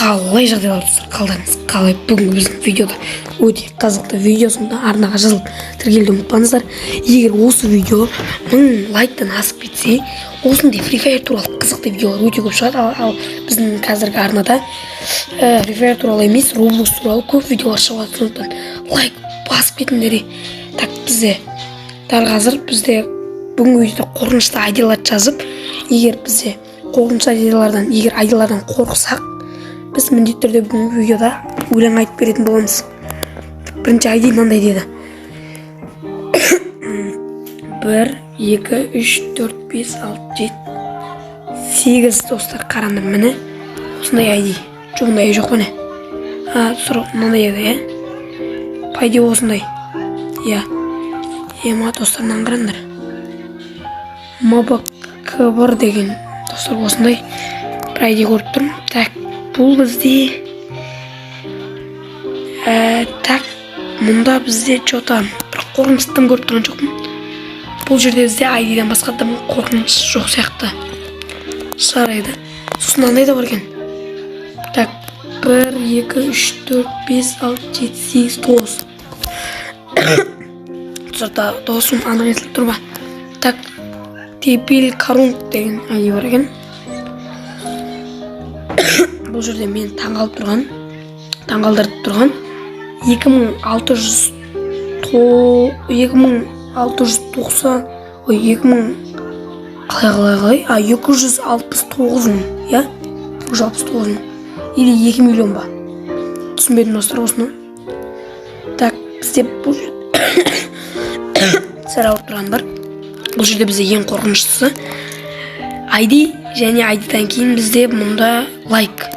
Қалай жағдайлар қалдарыңыз? Қалай бүгінгі біздің видеода өте қызықты видеосында арнаға жазылып тіркелуді ұмытпаңыздар. Егер осы видео 1000 лайктан асып кетсе, осындай Free Fire туралы қызықты видеолар өте көп шығады. Ал біздің қазіргі арнада Free Fire туралы емес, Roblox туралы көп видеолар шығады. Сондықтан лайк басып кетіңдер. Так, бізде дәл қазір бүгінгі видеода қорқынышты айдияларды жазып, егер бізде қорқынышты айдиялардан қорқсақ, біз міндетті түрде бүгінгі видеода өлең айтып беретін боламыз. Бірінші айди мынандай деді. 1, 2, 3, 4, 5, 6, 7, 8 достар, қараңдар, міне осындай айди. Жоғындай жоқ міне. Достар, мынандай еді, По идее осындай. Ема достар, мынаны қараңдар. Мабакбар деген достар осындай бір айди көріп тұрмын. Так, бұл бізде мұнда бізде что-то бір қорқыныштан көріп тұрған жоқпын. Бұл жерде бізде айдидан басқа да қорқыныш жоқ сияқты жарайды. Сосын мынандай да бар екен. Так, 1, 2, 3, 4, 5, 6, 7, 8, 9. Достар, 9 анық естіліп тұр ма? Так, Тепел Карунг деген айди бар екен. Бұл жерде мен таңғалдырып тұрған 2690 269 мың, 269 мың или 2 миллион ба? Түсінбедім достар осыны. Так, бізде бұл сәл ауырып тұрған бар. Бұл жерде бізде ең қорқыныштысы айди және айдидан кейін бізде мұнда лайк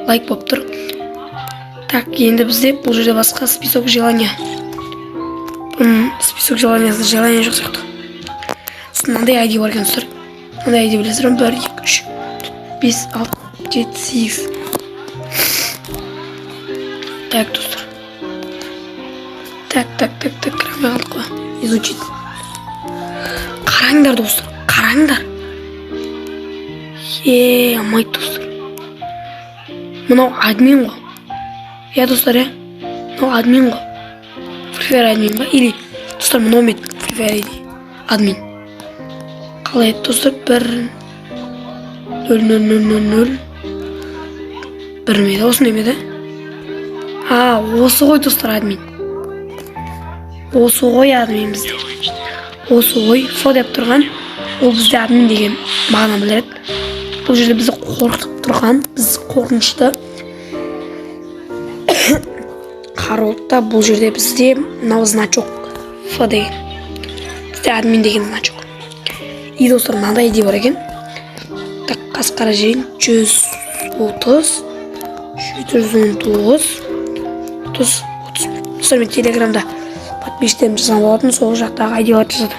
болып тұр. Так, енді бізде бұл жерде басқа список желания. Список желания жоқ сияқты. Мынандай айди бар екен достар. Мындай айди білесіздер, 1, 2, 3, 5, 6, 7, 8. Так, достар. Так, қарамай қалдық қой. Изучить. Қараңдар достар, қараңдар. Амай достар. Мынау админ ғой. Достар, мынау админ ғой. Free Fire админ ба? Или достар, мынау мет Free Fire админ. Қалай еді достар? 1 0 0 0 0 1 меді, осындай меді? Осы ғой достар админ. Осы ғой админ бізде. Осы ғой, со деп тұрған, ол бізде админ деген мағына білдіреді. Бұл жерде бізді қорқытып тұрған, біз қорқынышты қаруытта. Бұл жерде бізде мынау значок Ф деген, бізде админ деген значок. И достар, мынандай айди бар екен. Так, қасқара жейін 130 719 30. Достар, мен телеграмда подписчиктерім жазған болатын, сол жақтағы айдиларды жазадым.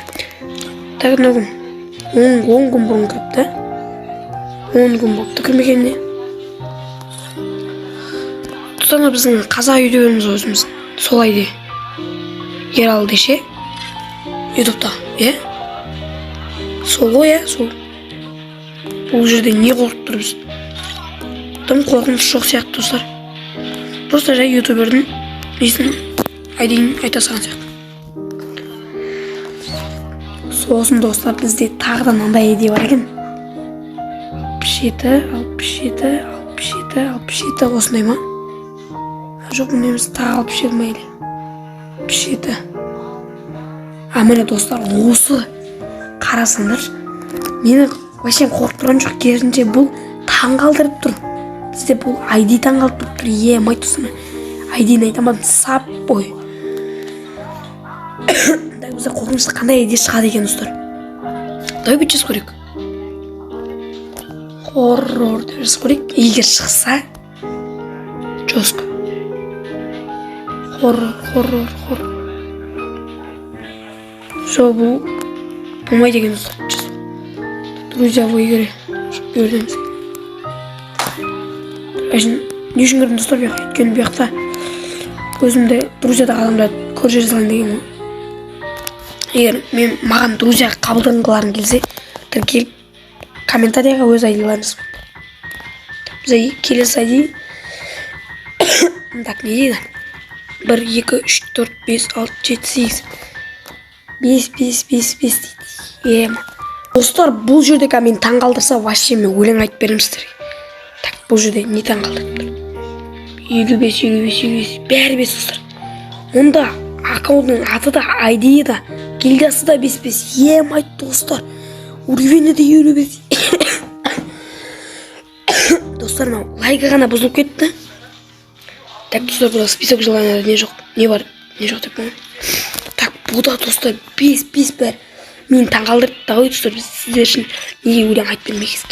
Так, мынау күн 10 күн бұрын кіріпті. 10 күн болыпты кірмегеніне. Достар, біздің қазақ үйдеріміз өзіміз сол айди. Ералы деше ютубта, сол ғой, сол. Бұл жерде не қорқып тұр біз? Тым қорқыныш жоқ сияқты достар. Просто жай ютубердің несін айдиін айта салған сияқты. Сосын достар, бізде тағы да мынандай айди бар екен. 67 осындай ма? Жоқ, неміз тағы 67 ма еле? 67. Міне достар, осы қарасыңдар. Мені вообще қорқып тұрған жоқ, керісінше бұл таңғалдырып тұр. Бізде бұл айди таңғалдырып тұр. Май достар, айдиін айтамадым, сап бой. Бізде қорқынышты қандай айди шығады екен достар? Дай бүт жаз көрек. Хоррор деп жаз көрек. Егер шықса жоско. Хоррор. Жо, бұл болмай деген достар. Друзья, вы игры. Көрдіңіз. Не үшін көрдім достар бияқ? Өйткені бияқта өзімді друзьядағы адамдарды көрже жазған деген ғой. Егер маған друзьяға қабылданғыларың келсе, тіркеліп комментарияға өз айдиларыңыз. Бізде келесі айди Так не дейді? 1, 2, 3, 4, 5, 6, 7, 8. 5 дейді. Достар, бұл жерде мен таңғалдырса, вообще мен өлең айтып беремін сіздерге. Так, бұл жерде не таңғалдырып тұр? 55 бәрі 5 достар. Онда аккаунттың аты да, ID да, гильдиясы да 5. Ем-ай достар. Уровені де 55. Достар, мынау лайка ғана бұзылып кетті. Так, достар, burada список желания не жоқ, не бар, не жоқ деп қоймын. Так, бұда достар 5 бәрі. Мені таңғалдырды да ғой достар, біз сіздер үшін неге өлең айтып бермейсіз?